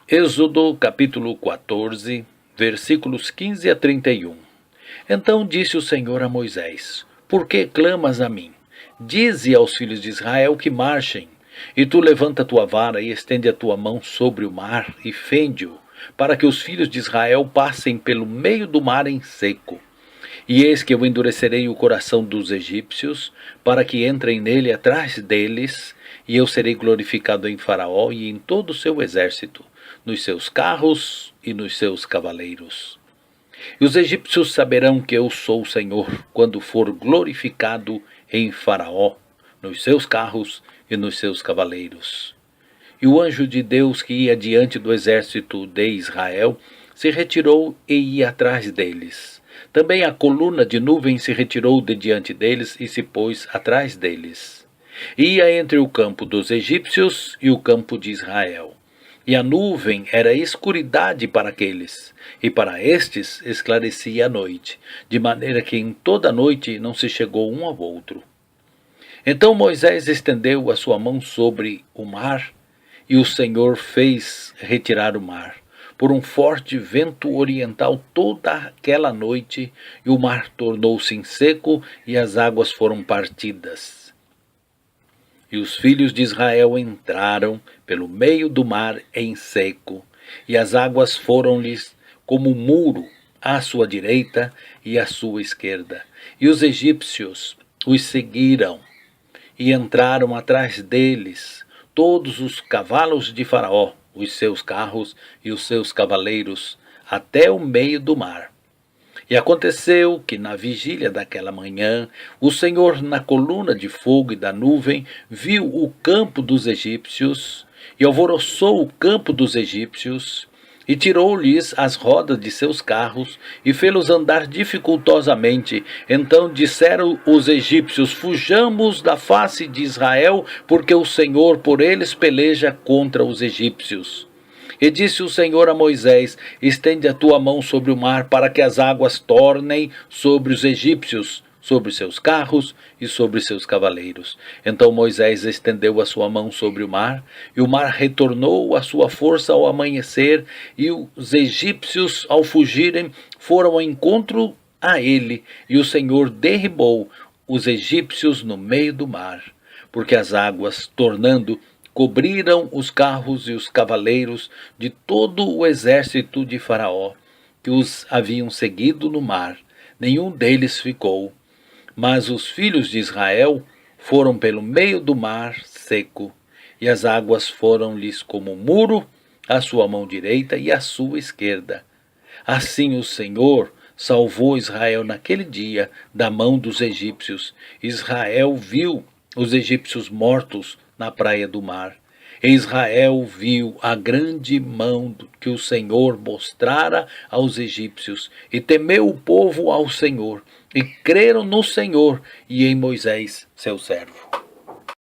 Êxodo capítulo 14, versículos 15 a 31. Então disse o Senhor a Moisés: Por que clamas a mim? Dize aos filhos de Israel que marchem. E tu levanta a tua vara e estende a tua mão sobre o mar e fende-o, para que os filhos de Israel passem pelo meio do mar em seco. E eis que eu endurecerei o coração dos egípcios, para que entrem nele atrás deles, e eu serei glorificado em Faraó e em todo o seu exército, nos seus carros e nos seus cavaleiros. E os egípcios saberão que eu sou o Senhor, quando for glorificado em Faraó, nos seus carros e nos seus cavaleiros. E o anjo de Deus que ia diante do exército de Israel se retirou e ia atrás deles. Também a coluna de nuvem se retirou de diante deles e se pôs atrás deles. Ia entre o campo dos egípcios e o campo de Israel. E a nuvem era escuridade para aqueles, e para estes esclarecia a noite, de maneira que em toda a noite não se chegou um ao outro. Então Moisés estendeu a sua mão sobre o mar, e o Senhor fez retirar o mar, por um forte vento oriental toda aquela noite, e o mar tornou-se em seco, e as águas foram partidas. E os filhos de Israel entraram pelo meio do mar em seco, e as águas foram-lhes como um muro à sua direita e à sua esquerda. E os egípcios os seguiram, e entraram atrás deles todos os cavalos de Faraó, os seus carros e os seus cavaleiros, até o meio do mar. E aconteceu que na vigília daquela manhã, o Senhor na coluna de fogo e da nuvem viu o campo dos egípcios, e alvoroçou o campo dos egípcios, e tirou-lhes as rodas de seus carros, e fê-los andar dificultosamente. Então disseram os egípcios: Fujamos da face de Israel, porque o Senhor por eles peleja contra os egípcios. E disse o Senhor a Moisés: Estende a tua mão sobre o mar, para que as águas tornem sobre os egípcios, sobre seus carros e sobre seus cavaleiros. Então Moisés estendeu a sua mão sobre o mar, e o mar retornou à sua força ao amanhecer, e os egípcios, ao fugirem, foram ao encontro a ele, e o Senhor derribou os egípcios no meio do mar, porque as águas, tornando, cobriram os carros e os cavaleiros de todo o exército de Faraó, que os haviam seguido no mar. Nenhum deles ficou. Mas os filhos de Israel foram pelo meio do mar seco, e as águas foram-lhes como um muro à sua mão direita e à sua esquerda. Assim o Senhor salvou Israel naquele dia da mão dos egípcios. Israel viu os egípcios mortos na praia do mar. E Israel viu a grande mão que o Senhor mostrara aos egípcios, e temeu o povo ao Senhor, e creram no Senhor e em Moisés, seu servo.